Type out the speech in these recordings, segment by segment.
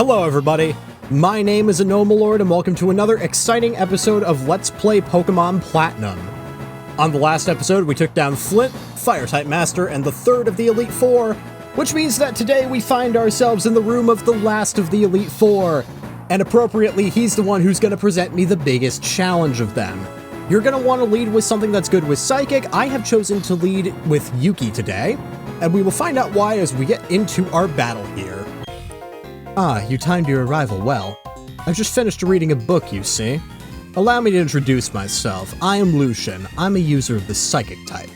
Hello everybody, my name is Anomalord and welcome to another exciting episode of Let's Play Pokémon Platinum. On the last episode we took down Flint, Fire-type Master, and the third of the Elite Four, which means that today we find ourselves in the room of the last of the Elite Four, and appropriately he's the one who's going to present me the biggest challenge of them. You're going to want to lead with something that's good with Psychic. I have chosen to lead with Yuki today, and we will find out why as we get into our battle here. Ah, you timed your arrival well. I've just finished reading a book, you see. Allow me to introduce myself. I am Lucian. I'm a user of the Psychic type.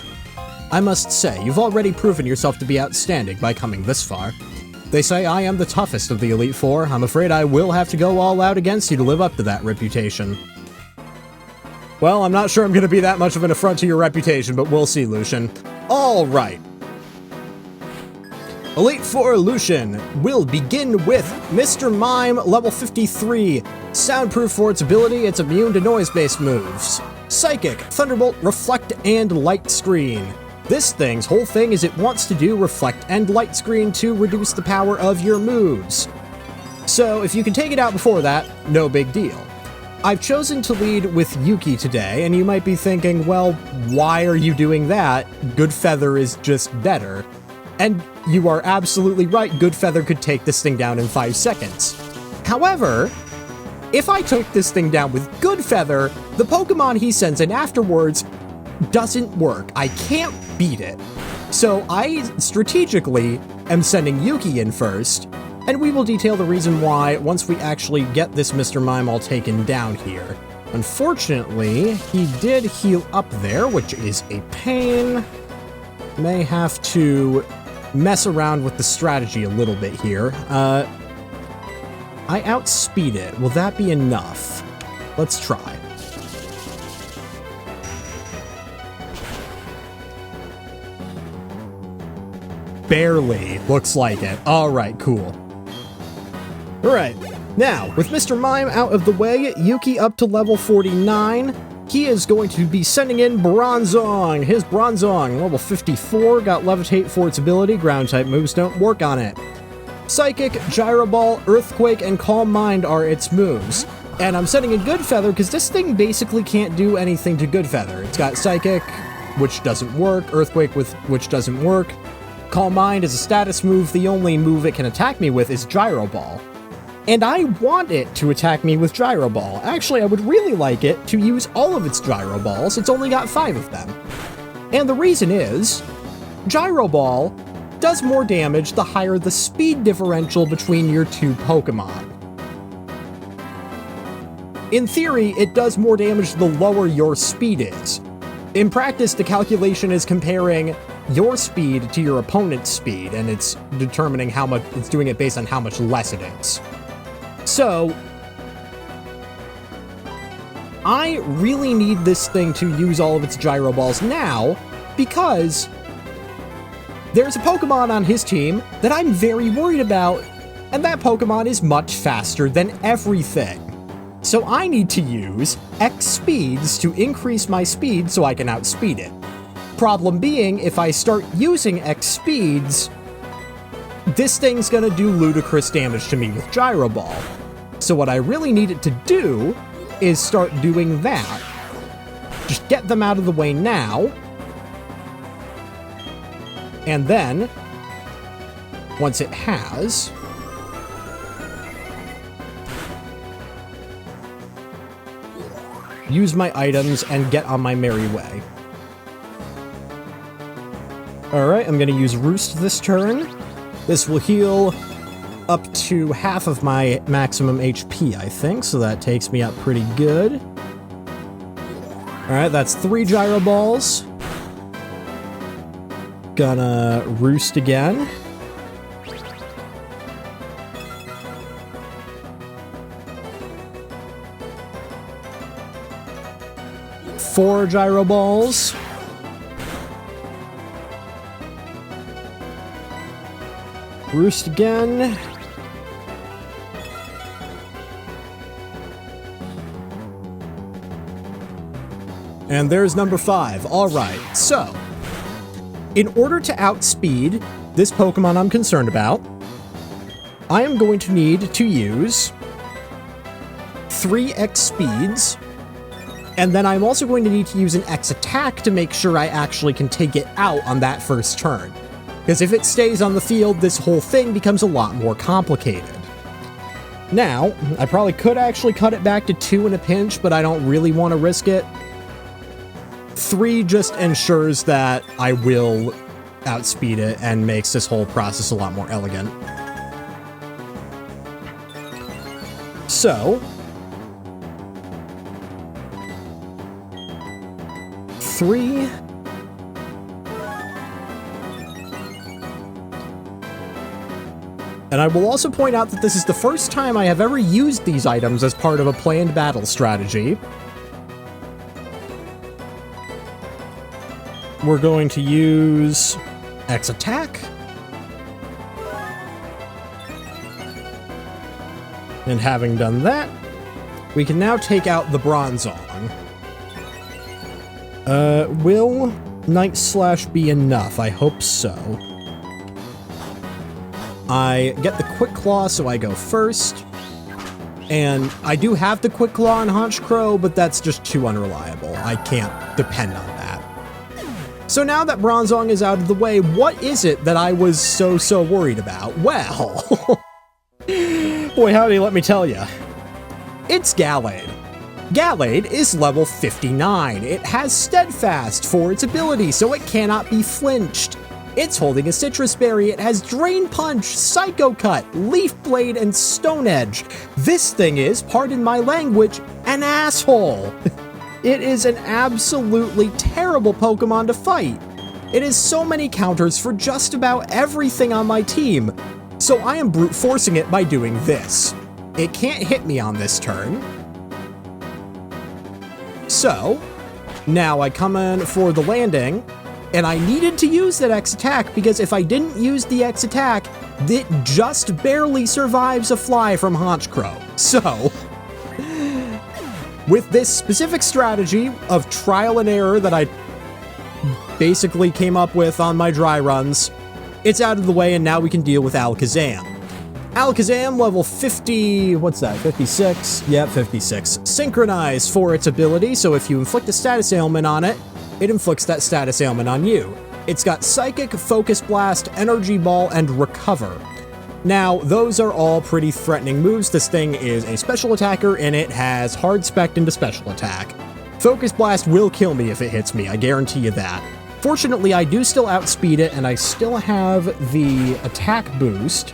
I must say, you've already proven yourself to be outstanding by coming this far. They say I am the toughest of the Elite Four. I'm afraid I will have to go all out against you to live up to that reputation. Well, I'm not sure I'm going to be that much of an affront to your reputation, but we'll see, Lucian. All right. Elite Four Lucian will begin with Mr. Mime, level 53. Soundproof for its ability, it's immune to noise-based moves. Psychic, Thunderbolt, Reflect, and Light Screen. This thing's whole thing is it wants to do Reflect and Light Screen to reduce the power of your moves. So if you can take it out before that, no big deal. I've chosen to lead with Yuki today, and you might be thinking, well, why are you doing that? Good Feather is just better. And you are absolutely right, Good Feather could take this thing down in 5 seconds. However, if I took this thing down with Good Feather, the Pokemon he sends in afterwards doesn't work. I can't beat it. So I strategically am sending Yuki in first, and we will detail the reason why once we actually get this Mr. Mime all taken down here. Unfortunately, he did heal up there, which is a pain. May have to mess around with the strategy a little bit here. I outspeed it. Will that be enough? Let's try. Barely. Looks like it. Alright, cool. Alright, now, with Mr. Mime out of the way, Yuki up to level 49, he is going to be sending in Bronzong. His Bronzong, level 54, got Levitate for its ability, ground-type moves don't work on it. Psychic, Gyro Ball, Earthquake, and Calm Mind are its moves. And I'm sending in Good Feather because this thing basically can't do anything to Good Feather. It's got Psychic, which doesn't work, Earthquake, which doesn't work. Calm Mind is a status move. The only move it can attack me with is Gyro Ball. And I want it to attack me with Gyro Ball. Actually, I would really like it to use all of its Gyro Balls. It's only got 5 of them. And the reason is, Gyro Ball does more damage the higher the speed differential between your two Pokemon. In theory, it does more damage the lower your speed is. In practice, the calculation is comparing your speed to your opponent's speed, and it's determining how much, it's doing it based on how much less it is. So, I really need this thing to use all of its Gyro Balls now, because there's a Pokemon on his team that I'm very worried about, and that Pokemon is much faster than everything. So I need to use X speeds to increase my speed so I can outspeed it. Problem being, if I start using X speeds, this thing's gonna do ludicrous damage to me with Gyro Ball. So what I really need it to do is start doing that. Just get them out of the way now. And then, once it has, use my items and get on my merry way. Alright, I'm gonna use Roost this turn. This will heal up to half of my maximum HP, I think, so that takes me up pretty good. Alright, that's 3 Gyro Balls. Gonna Roost again. Four Gyro Balls. Roost again. And there's number 5. Alright, so in order to outspeed this Pokemon I'm concerned about, I am going to need to use 3 X speeds, and then I'm also going to need to use an X attack to make sure I actually can take it out on that first turn. Because if it stays on the field, this whole thing becomes a lot more complicated. Now, I probably could actually cut it back to 2 in a pinch, but I don't really want to risk it. 3 just ensures that I will outspeed it and makes this whole process a lot more elegant. So, 3. And I will also point out that this is the first time I have ever used these items as part of a planned battle strategy. We're going to use X attack. And having done that, we can now take out the Bronzong. Will Night Slash be enough? I hope so. I get the Quick Claw, so I go first. And I do have the Quick Claw on Honchkrow, but that's just too unreliable. I can't depend on that. So now that Bronzong is out of the way, what is it that I was so worried about? Well, boy howdy, let me tell you. It's Gallade. Gallade is level 59. It has Steadfast for its ability, so it cannot be flinched. It's holding a Citrus Berry. It has Drain Punch, Psycho Cut, Leaf Blade, and Stone Edge. This thing is, pardon my language, an asshole. It is an absolutely terrible Pokemon to fight. It has so many counters for just about everything on my team, so I am brute forcing it by doing this. It can't hit me on this turn. So, now I come in for the landing, and I needed to use that X attack because if I didn't use the X attack, it just barely survives a fly from Honchkrow. So, with this specific strategy of trial and error that I basically came up with on my dry runs, it's out of the way and now we can deal with Alakazam. Alakazam, level 50, what's that, 56? Yep, 56. Synchronized for its ability, so if you inflict a status ailment on it, it inflicts that status ailment on you. It's got Psychic, Focus Blast, Energy Ball, and Recover. Now, those are all pretty threatening moves. This thing is a special attacker, and it has hard spec into special attack. Focus Blast will kill me if it hits me, I guarantee you that. Fortunately, I do still outspeed it, and I still have the attack boost,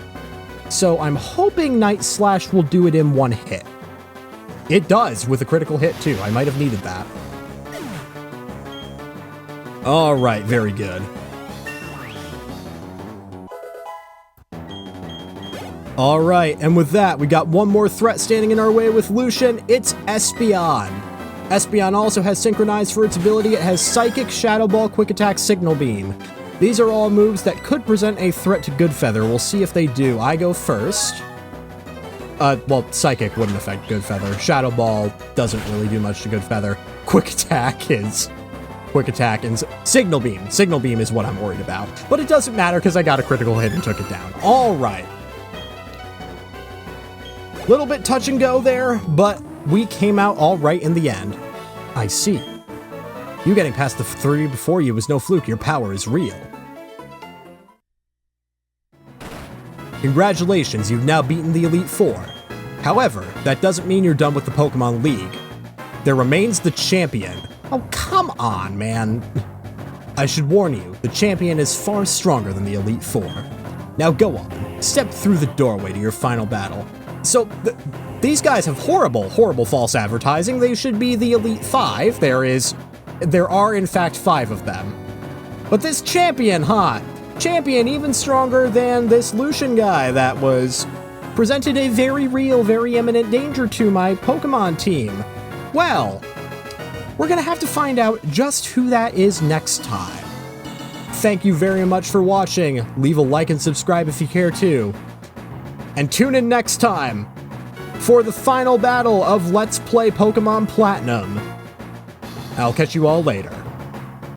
so I'm hoping Night Slash will do it in one hit. It does, with a critical hit too. I might have needed that. Alright, very good. Alright, and with that, we got one more threat standing in our way with Lucian. It's Espeon. Espeon also has Synchronized for its ability. It has Psychic, Shadow Ball, Quick Attack, Signal Beam. These are all moves that could present a threat to Goodfeather. We'll see if they do. I go first. Well, Psychic wouldn't affect Goodfeather. Shadow Ball doesn't really do much to Goodfeather. Quick Attack and Signal Beam. Signal Beam is what I'm worried about. But it doesn't matter because I got a critical hit and took it down. All right. Little bit touch and go there, but we came out all right in the end. I see. You getting past the 3 before you was no fluke. Your power is real. Congratulations, you've now beaten the Elite Four. However, that doesn't mean you're done with the Pokemon League. There remains the champion. Oh, come on, man. I should warn you, the champion is far stronger than the Elite Four. Now go on, step through the doorway to your final battle. So, these guys have horrible false advertising. They should be the Elite Five. There are in fact 5 of them. But this champion, huh? Champion even stronger than this Lucian guy that was presented a very real, very imminent danger to my Pokemon team. Well, we're gonna have to find out just who that is next time. Thank you very much for watching. Leave a like and subscribe if you care to. And tune in next time for the final battle of Let's Play Pokemon Platinum. I'll catch you all later.